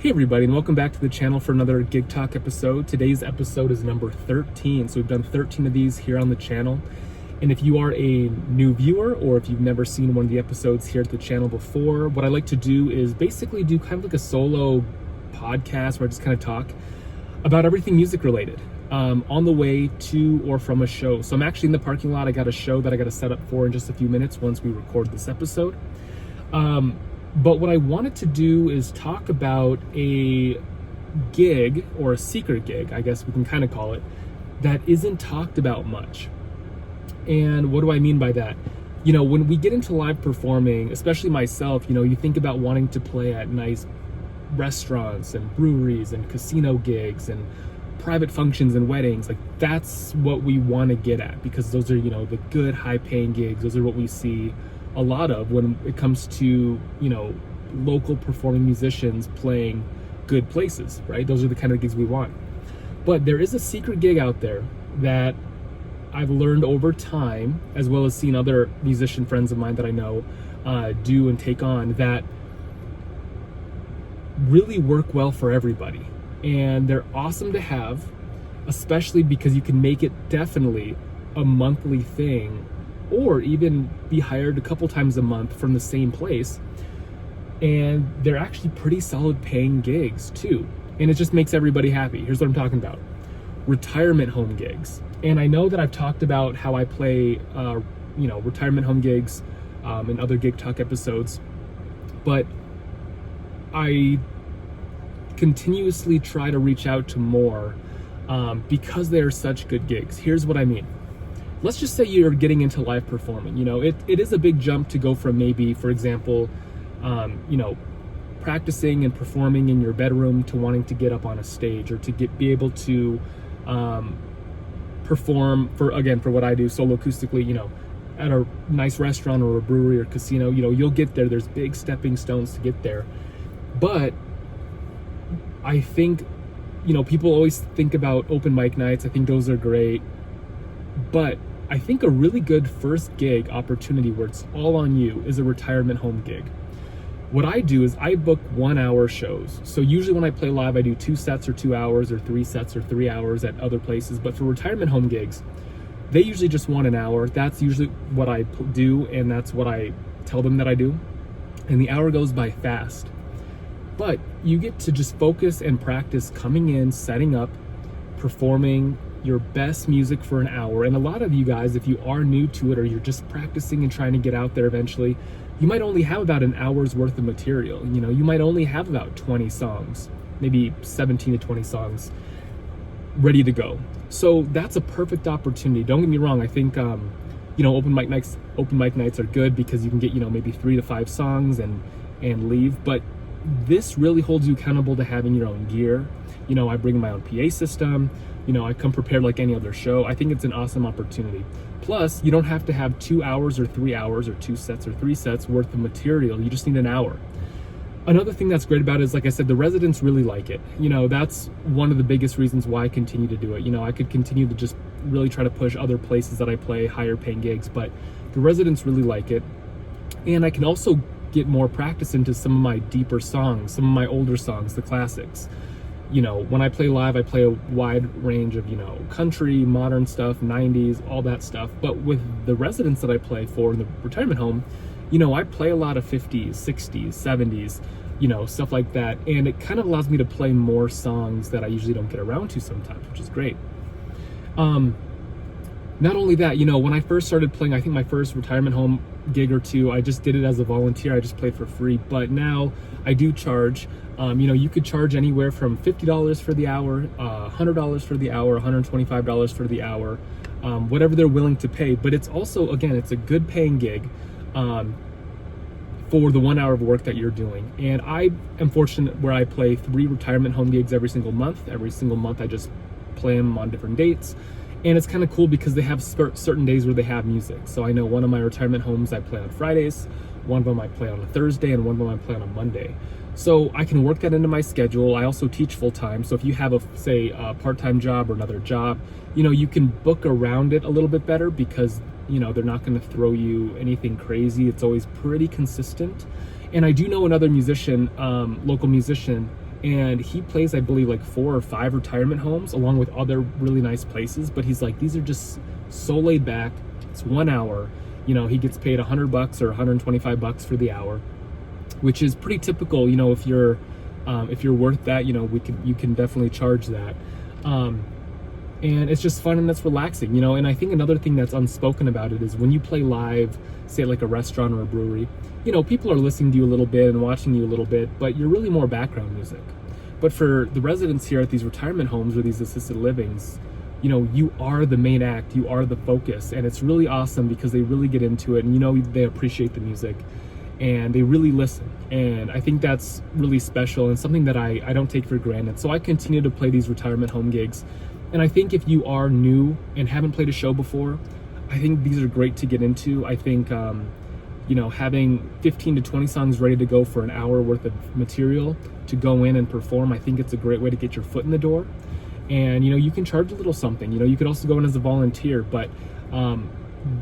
Hey everybody, and welcome back to the channel for another Gig Talk episode. Today's episode is number 13, so we've done 13 of these here on the channel. And if you are a new viewer, or if you've never seen one of the episodes here at the channel before, what I like to do is basically do kind of like a solo podcast where I just kind of talk about everything music related on the way to or from a show. So I'm actually in the parking lot. I got a show that I got to set up for in just a few minutes once we record this episode. But what I wanted to do is talk about a gig, or a secret gig, I guess we can kind of call it, that isn't talked about much. And what do I mean by that? You know, when we get into live performing, especially myself, you know, you think about wanting to play at nice restaurants and breweries and casino gigs and private functions and weddings. Like, that's what we want to get at, because those are, you know, the good high paying gigs. Those are what we see a lot of when it comes to, you know, local performing musicians playing good places, right? Those are the kind of gigs we want. But there is a secret gig out there that I've learned over time, as well as seen other musician friends of mine that I know do and take on, that really work well for everybody. And they're awesome to have, especially because you can make it definitely a monthly thing, or even be hired a couple times a month from the same place. And they're actually pretty solid paying gigs too. And it just makes everybody happy. Here's what I'm talking about. Retirement home gigs. And I know that I've talked about how I play, retirement home gigs in other Gig Talk episodes, but I continuously try to reach out to more because they are such good gigs. Here's what I mean. Let's just say you're getting into live performing. You know, it is a big jump to go from maybe, for example, practicing and performing in your bedroom to wanting to get up on a stage, or to be able to perform for what I do solo acoustically, you know, at a nice restaurant or a brewery or casino. You know, you'll get there. There's big stepping stones to get there. But I think, you know, people always think about open mic nights. I think those are great. But I think a really good first gig opportunity where it's all on you is a retirement home gig. What I do is I book 1 hour shows. So usually when I play live, I do 2 sets or 2 hours, or 3 sets or 3 hours at other places. But for retirement home gigs, they usually just want an hour. That's usually what I do, and that's what I tell them that I do. And the hour goes by fast. But you get to just focus and practice coming in, setting up, performing your best music for an hour. And a lot of you guys, if you are new to it, or you're just practicing and trying to get out there eventually, you might only have about an hour's worth of material. You know, you might only have about 20 songs, maybe 17 to 20 songs ready to go. So that's a perfect opportunity. Don't get me wrong. I think, open mic nights are good because you can get, you know, maybe 3 to 5 songs and leave. But this really holds you accountable to having your own gear. You know, I bring my own PA system. You know, I come prepared like any other show. I think it's an awesome opportunity. Plus, you don't have to have 2 hours or 3 hours or 2 sets or 3 sets worth of material. You just need an hour. Another thing that's great about it is, like I said, the residents really like it. You know, that's one of the biggest reasons why I continue to do it. You know, I could continue to just really try to push other places that I play higher paying gigs, but the residents really like it. And I can also get more practice into some of my deeper songs, some of my older songs, the classics. You know, when I play live, I play a wide range of, you know, country, modern stuff, 90s, all that stuff. But with the residents that I play for in the retirement home, you know, I play a lot of 50s, 60s, 70s, you know, stuff like that. And it kind of allows me to play more songs that I usually don't get around to sometimes, which is great. Not only that, you know, when I first started playing, I think my first retirement home gig or two, I just did it as a volunteer. I just played for free. But now I do charge. You know, you could charge anywhere from $50 for the hour, $100 for the hour, $125 for the hour, whatever they're willing to pay. But it's also, again, it's a good paying gig for the 1 hour of work that you're doing. And I am fortunate where I play 3 retirement home gigs every single month. Every single month I just play them on different dates. And it's kind of cool because they have certain days where they have music. So I know one of my retirement homes I play on Fridays, one of them I play on a Thursday, and one of them I play on a Monday. So I can work that into my schedule. I also teach full time. So if you have a part-time job or another job, you know, you can book around it a little bit better because, you know, they're not going to throw you anything crazy. It's always pretty consistent. And I do know another musician, local musician, and he plays, I believe, like 4 or 5 retirement homes along with other really nice places. But he's like, these are just so laid back. It's 1 hour. You know, he gets paid $100 or $125 for the hour, which is pretty typical. You know, if you're worth that, you know, you can definitely charge that. And it's just fun and that's relaxing, you know. And I think another thing that's unspoken about it is when you play live, say at like a restaurant or a brewery, you know, people are listening to you a little bit and watching you a little bit, but you're really more background music. But for the residents here at these retirement homes or these assisted livings, you know, you are the main act, you are the focus, and it's really awesome because they really get into it, and you know, they appreciate the music and they really listen. And I think that's really special and something that I don't take for granted. So I continue to play these retirement home gigs. And I think if you are new and haven't played a show before, I think these are great to get into. I think, you know, having 15 to 20 songs ready to go for an hour worth of material to go in and perform, I think it's a great way to get your foot in the door. And, you know, you can charge a little something. You know, you could also go in as a volunteer, but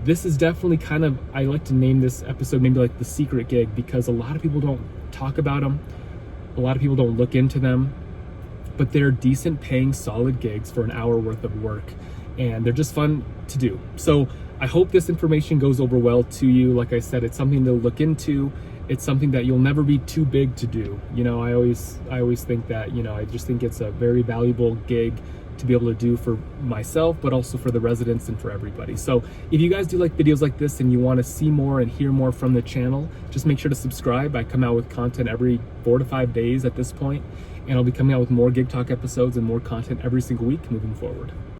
this is definitely kind of, I like to name this episode maybe like the secret gig, because a lot of people don't talk about them. A lot of people don't look into them. But they're decent paying solid gigs for an hour worth of work, and they're just fun to do. So I hope this information goes over well to you. Like I said, it's something to look into. It's something that you'll never be too big to do. You know, I always think that, you know, I just think it's a very valuable gig to be able to do for myself, but also for the residents and for everybody. So if you guys do like videos like this and you want to see more and hear more from the channel, just make sure to subscribe. I come out with content every 4 to 5 days at this point, and I'll be coming out with more Gig Talk episodes and more content every single week moving forward.